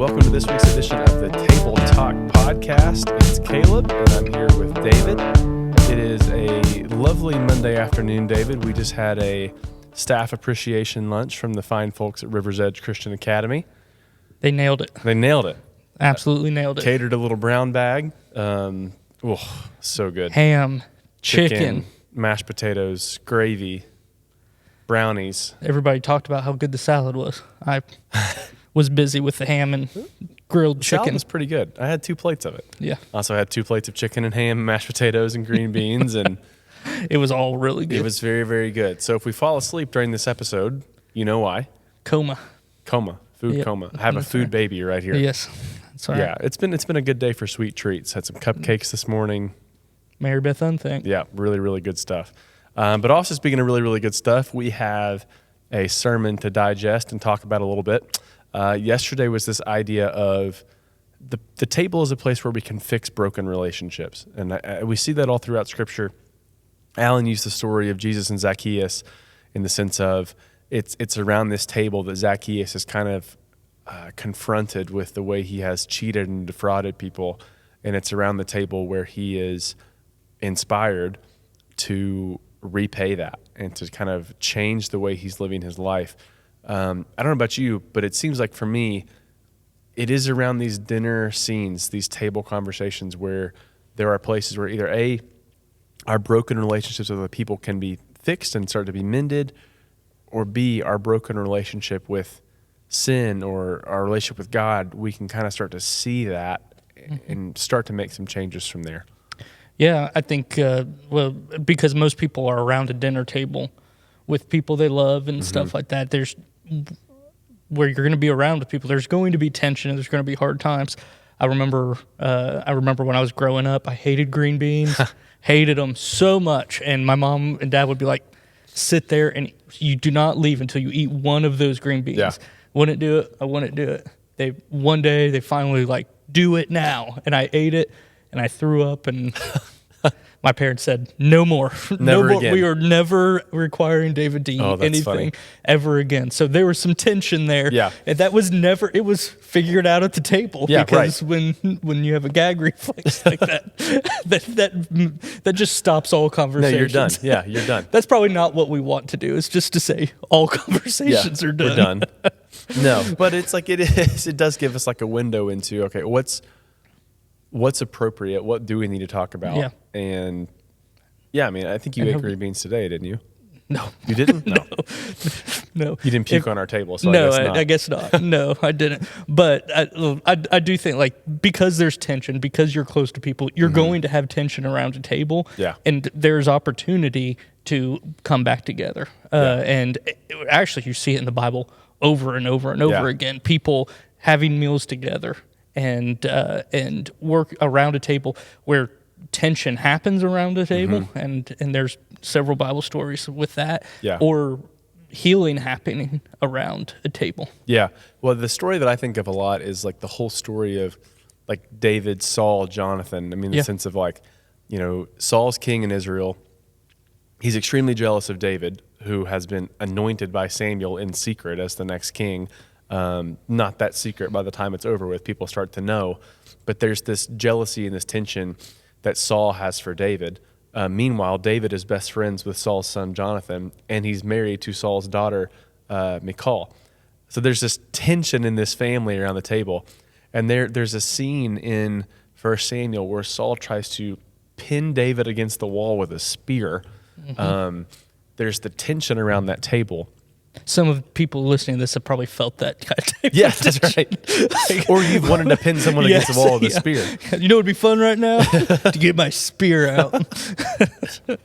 welcome to this week's edition of the Table Talk Podcast. It's Kaleb, and I'm here with David. It is a lovely Monday afternoon, David. We just had a staff appreciation lunch from the fine folks at River's Edge Christian Academy. They nailed it. They nailed it. Absolutely nailed it. Catered a little brown bag. So good. Ham, chicken, mashed potatoes, gravy, brownies. Everybody talked about how good the salad was. I was busy with the ham and grilled chicken. Salad was pretty good. I had 2 plates of it. Yeah. Also had 2 plates of chicken and ham, mashed potatoes and green beans, and it was all really good. it was very, very good. So if we fall asleep during this episode, you know why. Coma. Food Yep. coma. I have a food baby right here. Yes. That's all right. Yeah, it's been a good day for sweet treats. Had some cupcakes this morning. Mary Beth Unthink. Yeah, really, really good stuff. But also speaking of really, really good stuff, we have a sermon to digest and talk about a little bit. Yesterday was this idea of the table is a place where we can fix broken relationships. And we see that all throughout Scripture. Alan used the story of Jesus and Zacchaeus in the sense of it's around this table that Zacchaeus is kind of confronted with the way he has cheated and defrauded people. And it's around the table where he is inspired to repay that and to kind of change the way he's living his life. I don't know about you, but it seems like for me, it is around these dinner scenes, these table conversations where there are places where either our broken relationships with other people can be fixed and start to be mended, or B, our broken relationship with sin or our relationship with God, we can kind of start to see that and start to make some changes from there. Yeah, I think, because most people are around a dinner table with people they love and stuff like that, there's where you're going to be around with people, there's going to be tension and there's going to be hard times. I remember when I was growing up, I hated green beans, hated them so much. And my mom and dad would be like, sit there and you do not leave until you eat one of those green beans. Yeah. Wouldn't do it. I wouldn't do it. One day they finally like, do it now. And I ate it and I threw up and my parents said, no more. Never more. again. We are never requiring David to eat anything funny. ever again. So there was some tension there. Yeah. And that was never, it was figured out at the table. Yeah, because right. when you have a gag reflex like that just stops all No, conversations. you're done. Yeah, you're done. That's probably not what we want to do. It's just to say all conversations are done. We're done. No, but it's like it does give us like a window into, okay, what's appropriate? What do we need to talk about? Yeah. And yeah, I mean, I think you ate green beans today, didn't you? No. You didn't? No. You didn't puke on our table, so No, I guess not. I guess not. No, I didn't. But I do think, like, because there's tension, because you're close to people, you're going to have tension around a table. Yeah. And there's opportunity to come back together. And actually, you see it in the Bible over and over and over again. People having meals together and work around a table where tension happens around a table, and there's several Bible stories with that, or healing happening around a table. Yeah. Well, the story that I think of a lot is like the whole story of like David, Saul, Jonathan. I mean, the sense of like, Saul's king in Israel. He's extremely jealous of David, who has been anointed by Samuel in secret as the next king. Not that secret by the time it's over with, people start to know. But there's this jealousy and this tension that Saul has for David. Meanwhile, David is best friends with Saul's son, Jonathan, and he's married to Saul's daughter, Michal. So there's this tension in this family around the table. And there's a scene in 1 Samuel where Saul tries to pin David against the wall with a spear. There's the tension around that table. Some of the people listening to this have probably felt that kind of type Yes, of that's right. Or you've wanted to pin someone against the wall with a spear. You know what would be fun right now? To get my spear out. And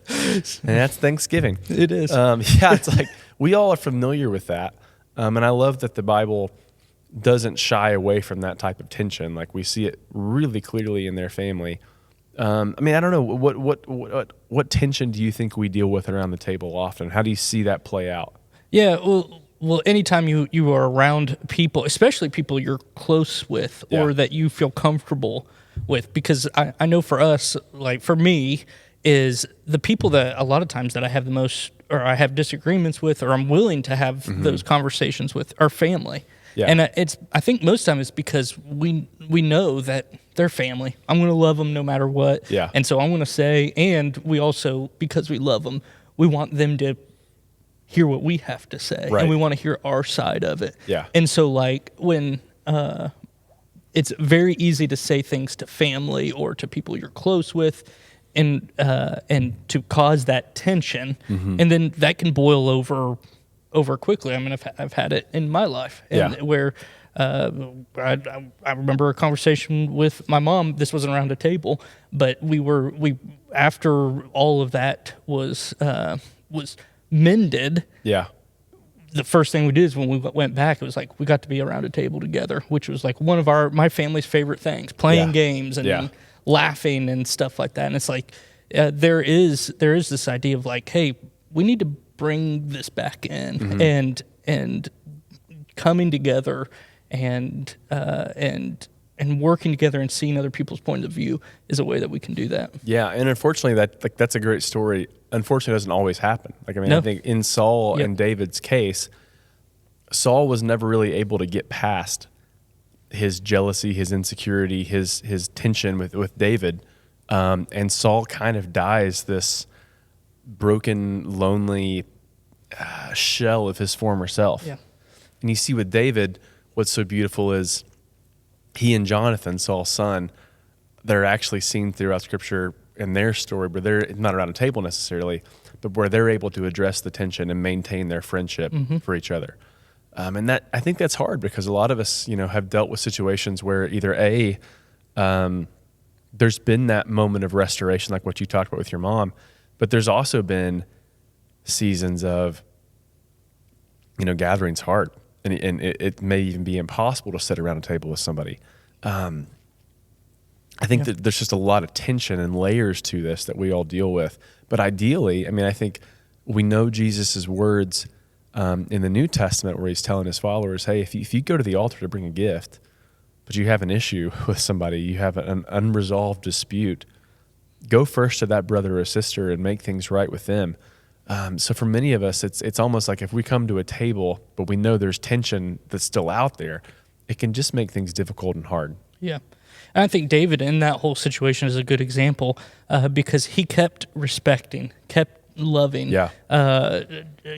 that's Thanksgiving. It is. It's like we all are familiar with that. And I love that the Bible doesn't shy away from that type of tension. Like we see it really clearly in their family. I mean, I don't know, what tension do you think we deal with around the table often? How do you see that play out? Yeah, well, anytime you are around people, especially people you're close with or that you feel comfortable with, because I know for us, like for me, is the people that a lot of times that I have the most, or I have disagreements with, or I'm willing to have those conversations with, are family. Yeah. And I think most time it's because we know that they're family. I'm going to love them no matter what. Yeah. And so I'm going to say, and we also, because we love them, we want them to hear what we have to say. Right. And we want to hear our side of it. Yeah. And so like when it's very easy to say things to family or to people you're close with, and to cause that tension, and then that can boil over quickly. I mean, I've had it in my life, where I remember a conversation with my mom. This wasn't around a table, but we after all of that was mended. Yeah. The first thing we did is when we went back, it was like we got to be around a table together, which was like one of my family's favorite things, playing games and laughing and stuff like that. And it's like there is this idea of like, hey, we need to bring this back in, and coming together and working together and seeing other people's point of view is a way that we can do that. Yeah, and unfortunately, that's a great story. Unfortunately, it doesn't always happen. Like, I mean, No. I think in Saul and David's case, Saul was never really able to get past his jealousy, his insecurity, his tension with David, and Saul kind of dies this broken, lonely shell of his former self. Yeah. And you see with David, what's so beautiful is he and Jonathan, Saul's son, they're actually seen throughout Scripture in their story, but they're not around a table necessarily, but where they're able to address the tension and maintain their friendship for each other. And that, I think that's hard because a lot of us, have dealt with situations where either there's been that moment of restoration, like what you talked about with your mom, but there's also been seasons of, gathering's hard, and it may even be impossible to sit around a table with somebody. I think that there's just a lot of tension and layers to this that we all deal with. But ideally, I mean, I think we know Jesus' words in the New Testament where he's telling his followers, hey, if you go to the altar to bring a gift, but you have an issue with somebody, you have an unresolved dispute, go first to that brother or sister and make things right with them. So for many of us, it's almost like if we come to a table, but we know there's tension that's still out there, it can just make things difficult and hard. Yeah. And I think David in that whole situation is a good example because he kept respecting, kept loving,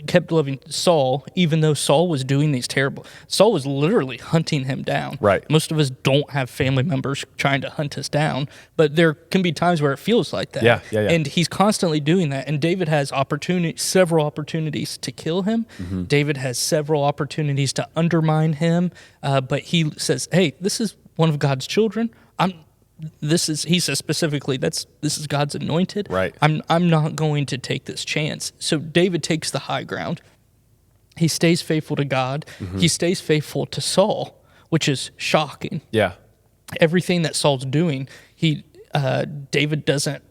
kept loving Saul, even though Saul was doing these terrible. Saul was literally hunting him down. Right. Most of us don't have family members trying to hunt us down, but there can be times where it feels like that. Yeah. And he's constantly doing that. And David has several opportunities to kill him. David has several opportunities to undermine him. But he says, "Hey, this is one of God's children. He says specifically, this is God's anointed. Right. I'm not going to take this chance." So David takes the high ground. He stays faithful to God. He stays faithful to Saul, which is shocking. Yeah. Everything that Saul's doing, David doesn't,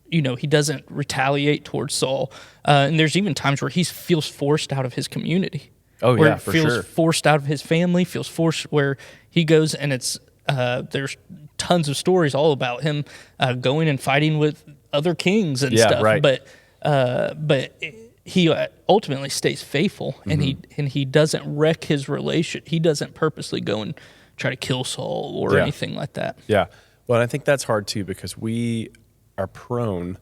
he doesn't retaliate towards Saul. And there's even times where he feels forced out of his community. Oh, where yeah, for feels sure. forced out of his family, feels forced where he goes, and it's there's tons of stories all about him going and fighting with other kings and stuff. Right. But he ultimately stays faithful, and he doesn't wreck his relation. He doesn't purposely go and try to kill Saul or anything like that. Yeah. Well, and I think that's hard too because we are prone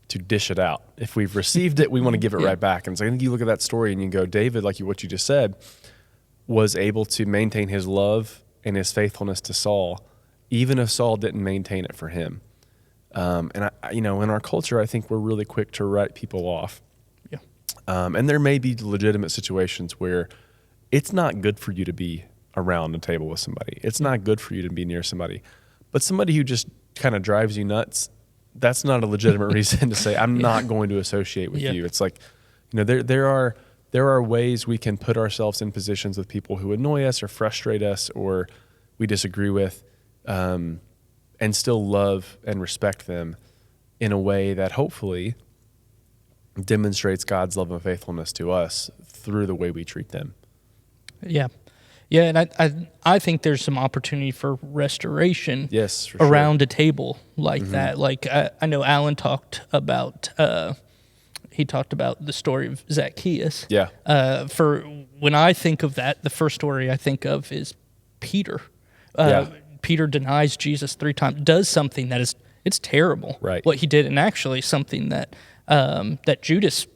to dish it out. If we've received it, we want to give it right back. And so I think you look at that story and you go, David, like what you just said, was able to maintain his love and his faithfulness to Saul, even if Saul didn't maintain it for him. And in our culture, I think we're really quick to write people off. Yeah. And there may be legitimate situations where it's not good for you to be around a table with somebody. It's not good for you to be near somebody. But somebody who just kind of drives you nuts, that's not a legitimate reason to say, I'm not going to associate with you. It's like, there are ways we can put ourselves in positions with people who annoy us or frustrate us or we disagree with, and still love and respect them in a way that hopefully demonstrates God's love and faithfulness to us through the way we treat them. Yeah. Yeah, and I think there's some opportunity for restoration around a table like that. Like I know Alan talked about he talked about the story of Zacchaeus. Yeah. For when I think of that, the first story I think of is Peter. Peter denies Jesus 3 times, does something that it's terrible. Right. What he did, and actually something that that Judas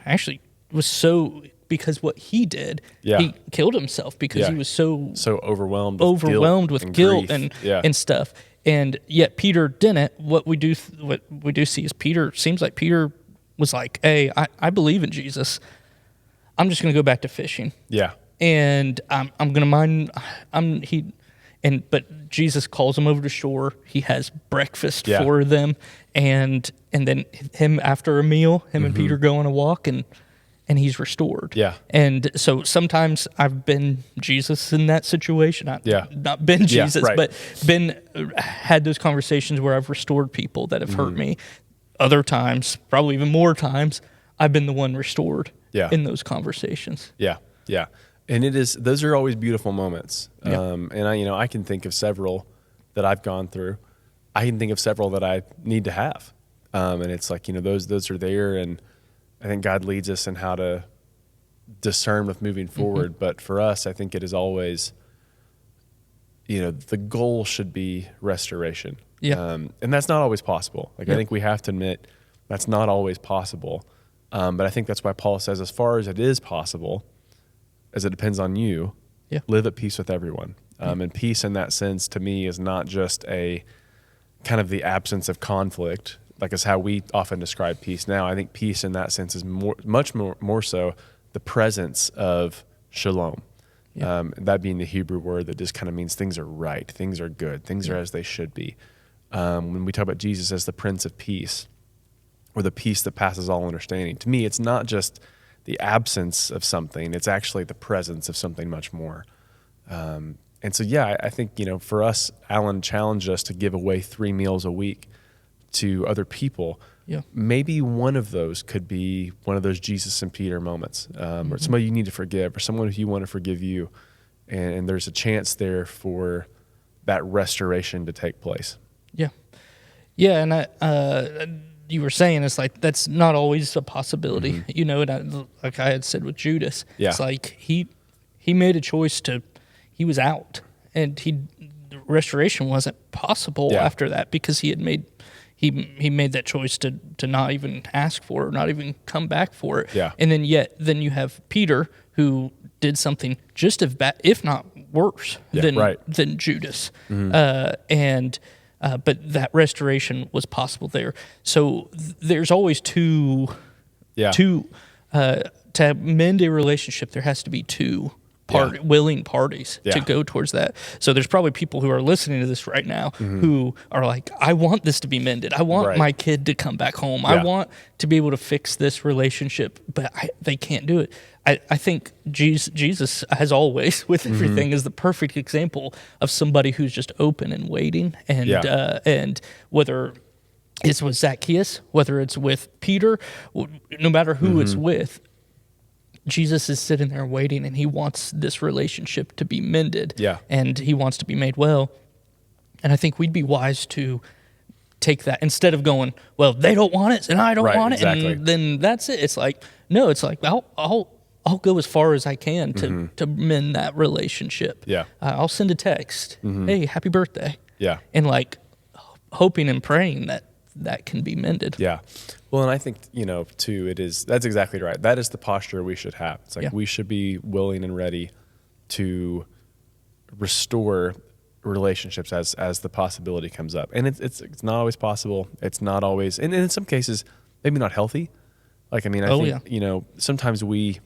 actually was so, because what he did, he killed himself because he was so overwhelmed with guilt grief. and stuff. And yet Peter didn't. What we do see is Peter was like, hey, I believe in Jesus. I'm just going to go back to fishing. Yeah. And I'm going to mind. But Jesus calls him over to shore. He has breakfast for them, and then him after a meal, and Peter go on a walk, and he's restored. Yeah. And so sometimes I've been Jesus in that situation. Not been Jesus, but had those conversations where I've restored people that have hurt me. Other times, probably even more times, I've been the one restored in those conversations. Yeah. Yeah. And those are always beautiful moments. And I can think of several that I've gone through. I can think of several that I need to have. And it's like, those are there, and I think God leads us in how to discern with moving forward. But for us, I think it is always, the goal should be restoration. Yeah. And that's not always possible. I think we have to admit that's not always possible. But I think that's why Paul says, as far as it is possible, as it depends on you, live at peace with everyone. And peace in that sense, to me, is not just a kind of the absence of conflict, like is how we often describe peace now. I think peace in that sense is much more so the presence of shalom. That being the Hebrew word that just kind of means things are right, things are good, things are as they should be. When we talk about Jesus as the Prince of Peace, or the peace that passes all understanding, to me, it's not just the absence of something, it's actually the presence of something much more. And so, I think, for us, Alan challenged us to give away 3 meals a week to other people. Yeah. Maybe one of those could be one of those Jesus and Peter moments, or somebody you need to forgive, or someone who you want to forgive you. And there's a chance there for that restoration to take place. Yeah. Yeah. And you were saying, it's like, that's not always a possibility, and like I had said with Judas, it's like he made a choice he was out, and restoration wasn't possible after that, because he made that choice to not even ask for it, or not even come back for it. Yeah. And then you have Peter, who did something just as bad, if not worse, than Judas. But that restoration was possible there. So there's always to mend a relationship, there has to be two willing parties to go towards that. So there's probably people who are listening to this right now who are like, I want this to be mended. I want my kid to come back home. I want to be able to fix this relationship, but they can't do it. I think Jesus, as always, with everything, is the perfect example of somebody who's just open and waiting. And whether it's with Zacchaeus, whether it's with Peter, no matter who it's with, Jesus is sitting there waiting, and he wants this relationship to be mended, and he wants to be made well. And I think we'd be wise to take that, instead of going, well, they don't want it, and I don't want it, and then that's it. It's like, no, it's like, I'll go as far as I can to mend that relationship. I'll send a text, hey, happy birthday. And like hoping and praying that can be mended. Well, and I think, too, that's exactly right. That is the posture we should have. It's like we should be willing and ready to restore relationships as the possibility comes up. And it's not always possible. It's not always, and in some cases, maybe not healthy. Like, I think, sometimes we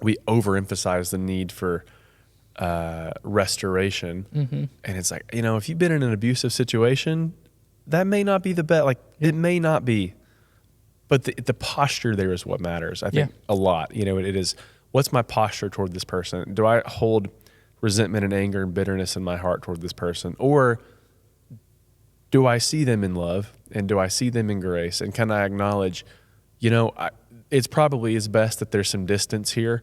overemphasize the need for restoration. And it's like, if you've been in an abusive situation, that may not be the best. Like, it may not be. But the posture there is what matters, I think, a lot. It is, what's my posture toward this person? Do I hold resentment and anger and bitterness in my heart toward this person? Or do I see them in love, and do I see them in grace? And can I acknowledge, it's probably is best that there's some distance here.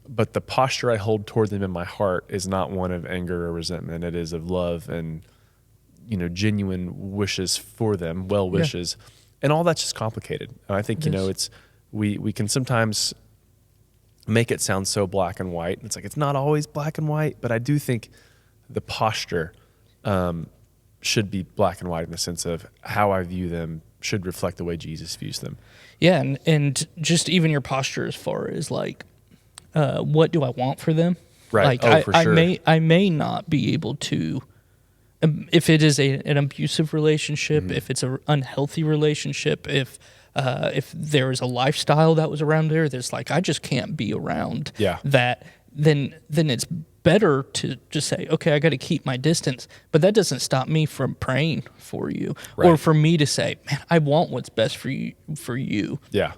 But the posture I hold toward them in my heart is not one of anger or resentment. It is of love and, genuine wishes for them, well wishes. And all that's just complicated. And I think, it's we can sometimes make it sound so black and white. It's like it's not always black and white, but I do think the posture should be black and white in the sense of how I view them should reflect the way Jesus views them. Yeah, and just even your posture as far as like, what do I want for them? Right. Like for sure. I may not be able to, if it is an abusive relationship, if it's an unhealthy relationship, if there is a lifestyle that was around there that's like I just can't be around that, then it's better to just say, okay, I got to keep my distance. But that doesn't stop me from praying for you, or for me to say, man, I want what's best for you. Yeah.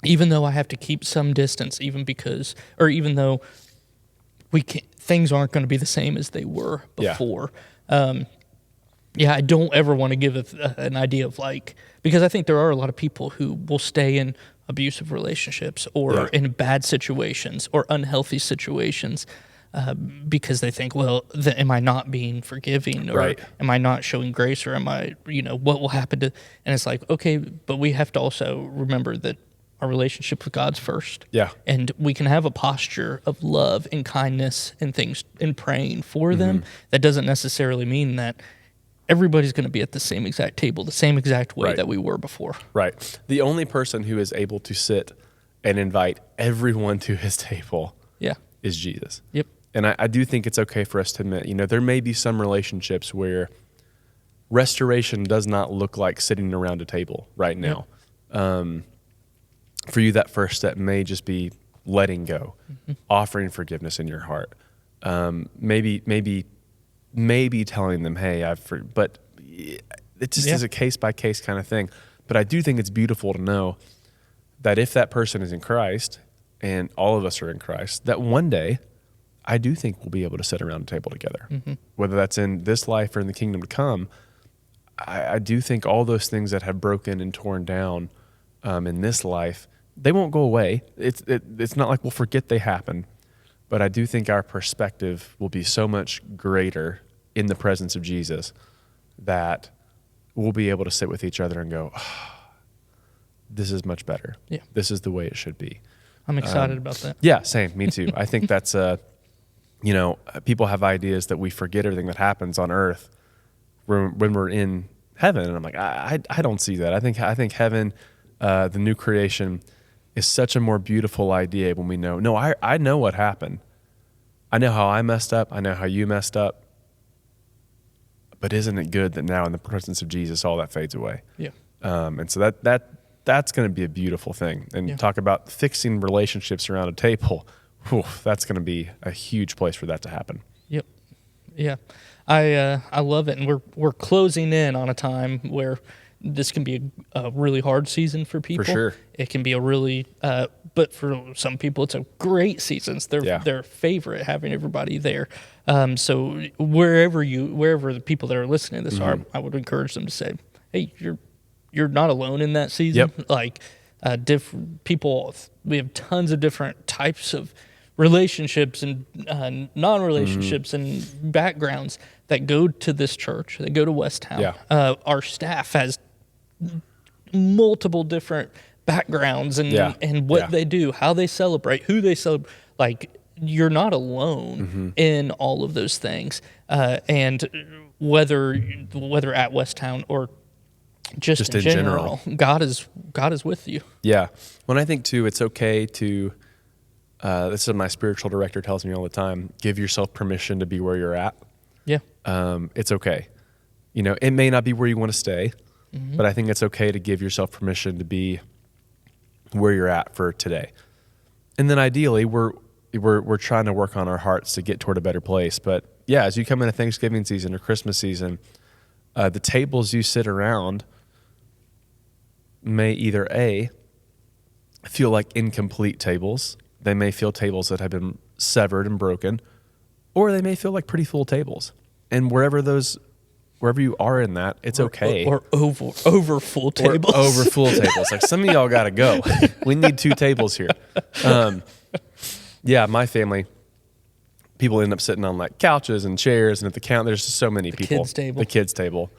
Even though I have to keep some distance, even though things aren't going to be the same as they were before. I don't ever want to give an idea of like, because I think there are a lot of people who will stay in abusive relationships or in bad situations or unhealthy situations because they think, well, am I not being forgiving, or am I not showing grace, or am I, what will happen to? And it's like, okay, but we have to also remember that our relationship with God's first. Yeah. And we can have a posture of love and kindness and things and praying for them. That doesn't necessarily mean that everybody's going to be at the same exact table, the same exact way that we were before. Right. The only person who is able to sit and invite everyone to his table is Jesus. Yep. And I do think it's okay for us to admit, there may be some relationships where restoration does not look like sitting around a table right now. Yep. For you, that first step may just be letting go, offering forgiveness in your heart. Maybe telling them, hey, but it just is a case by case kind of thing. But I do think it's beautiful to know that if that person is in Christ and all of us are in Christ, that one day I do think we'll be able to sit around a table together, whether that's in this life or in the kingdom to come. I do think all those things that have broken and torn down in this life, they won't go away. It's not like we'll forget they happened, but I do think our perspective will be so much greater in the presence of Jesus that we'll be able to sit with each other and go, this is much better. Yeah. This is the way it should be. I'm excited about that. Yeah, same. Me too. I think that's, people have ideas that we forget everything that happens on earth when we're in heaven. And I'm like, I don't see that. I think heaven, the new creation, is such a more beautiful idea when we know, I know what happened. I know how I messed up. I know how you messed up. But isn't it good that now in the presence of Jesus, all that fades away? Yeah. And so that's going to be a beautiful thing. And talk about fixing relationships around a table. Whew, that's going to be a huge place for that to happen. Yep. Yeah. I love it. And we're closing in on a time where this can be a really hard season for people. For sure. It can be a really, but for some people, it's a great season. It's their favorite, having everybody there. So wherever the people that are listening to this are, I would encourage them to say, hey, you're not alone in that season. Yep. Like different people, we have tons of different types of relationships and non-relationships and backgrounds that go to this church, that go to West Town. Yeah. Our staff has multiple different backgrounds and what they do, how they celebrate, who they celebrate. Like, you're not alone in all of those things. And whether at West Town or just in general, God is with you. Yeah. When I think too, it's okay to, this is what my spiritual director tells me all the time, give yourself permission to be where you're at. Yeah. It's okay. It may not be where you want to stay, but I think it's okay to give yourself permission to be where you're at for today. And then ideally, we're trying to work on our hearts to get toward a better place. But yeah, as you come into Thanksgiving season or Christmas season, the tables you sit around may either feel like incomplete tables. They may feel tables that have been severed and broken, or they may feel like pretty full tables. And wherever you are in that, it's okay. Or over full tables. Or over full tables. Like, some of y'all got to go. We need 2 tables here. Yeah, my family, people end up sitting on like couches and chairs, and at the count, there's just so many people. Kids table. The kids table.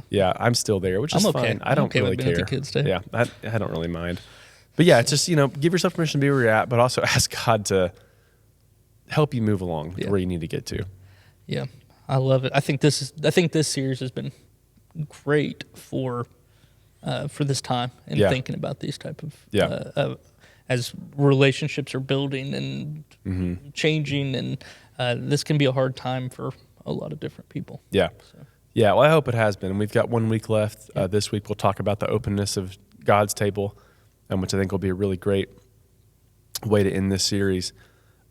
Yeah, I'm still there, which is I'm okay. fine. I don't okay really with being care. at the kids' day. Yeah, I don't really mind. But yeah, it's just, give yourself permission to be where you're at, but also ask God to help you move along to where you need to get to. Yeah, I love it. I think this series has been great for this time and thinking about these type of as relationships are building and changing, and this can be a hard time for a lot of different people. Yeah. So. Yeah, well, I hope it has been. We've got 1 week left. This week we'll talk about the openness of God's table, which I think will be a really great way to end this series.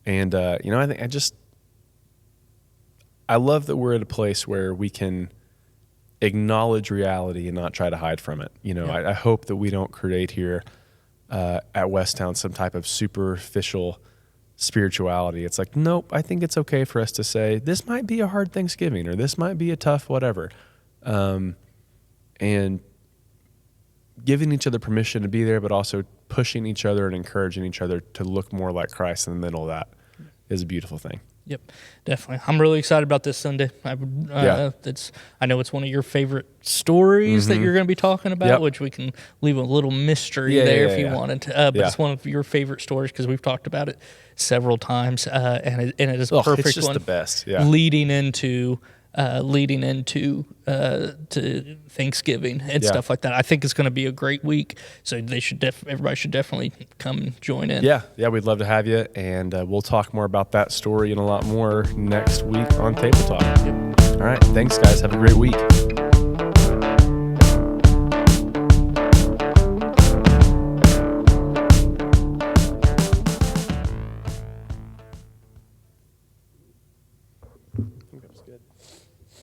And, I think I love that we're at a place where we can acknowledge reality and not try to hide from it. I hope that we don't create here at Westtown some type of superficial spirituality. It's like, nope, I think it's okay for us to say, this might be a hard Thanksgiving or this might be a tough whatever. And giving each other permission to be there, but also pushing each other and encouraging each other to look more like Christ in the middle of that is a beautiful thing. Yep, definitely. I'm really excited about this Sunday. I know it's one of your favorite stories that you're going to be talking about, which we can leave a little mystery there if you wanted to. But it's one of your favorite stories because we've talked about it several times, and it is a perfect it's just one. The best, leading into to Thanksgiving and stuff like that. I think it's going to be a great week, so everybody should definitely come and join in. Yeah, we'd love to have you, and we'll talk more about that story and a lot more next week on Table Talk. All right, thanks guys. Have a great week.